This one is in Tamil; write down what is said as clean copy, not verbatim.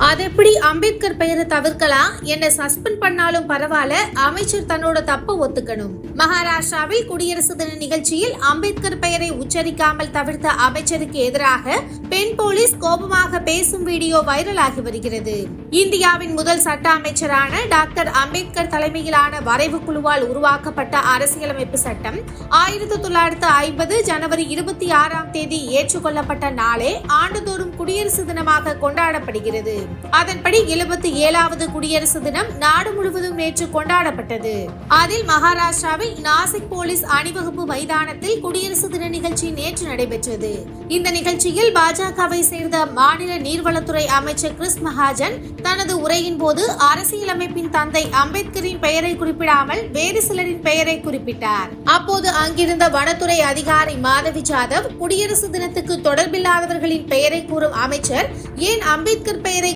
அது எப்படி அம்பேத்கர் பெயரை தவிர்க்கலாம்? என்ன சஸ்பெண்ட் பண்ணாலும் பரவாயில்ல, அமைச்சர் தன்னோட தப்ப ஒத்துக்கணும். மகாராஷ்டிராவில் குடியரசு தின நிகழ்ச்சியில் அம்பேத்கர் பெயரை உச்சரிக்காமல் தவிர்த்த அமைச்சருக்கு எதிராக பெண் போலீஸ் கோபமாக பேசும் வீடியோ வைரலாகி வருகிறது. இந்தியாவின் முதல் சட்ட அமைச்சரான டாக்டர் அம்பேத்கர் தலைமையிலான வரைவு குழுவால் உருவாக்கப்பட்ட அரசியலமைப்பு சட்டம் 1950 ஜனவரி 26 ஏற்றுக்கொள்ளப்பட்ட நாளே ஆண்டுதோறும் குடியரசு தினமாக கொண்டாடப்படுகிறது. அதன்படி 77வது குடியரசு தினம் நாடு முழுவதும் நேற்று கொண்டாடப்பட்டது. அதில் மகாராஷ்டிராவில் நாசிக் போலீஸ் அணிவகுப்பு மைதானத்தில் குடியரசு தின நிகழ்ச்சி நேற்று நடைபெற்றது. இந்த நிகழ்ச்சியில் பாஜகவை சேர்ந்த மாநில நீர்வளத்துறை அமைச்சர் கிறிஸ் மகாஜன் தனது உரையின் போது அரசியலமைப்பின் தந்தை அம்பேத்கரின் பெயரை குறிப்பிடாமல் வேறு சிலரின் பெயரை குறிப்பிட்டார். அப்போது அங்கிருந்த வனத்துறை அதிகாரி மாதவி ஜாதவ், குடியரசு தினத்துக்கு தொடர்பில்லாதவர்களின் பெயரை கூறும் அமைச்சர் ஏன் அம்பேத்கர் பெயரை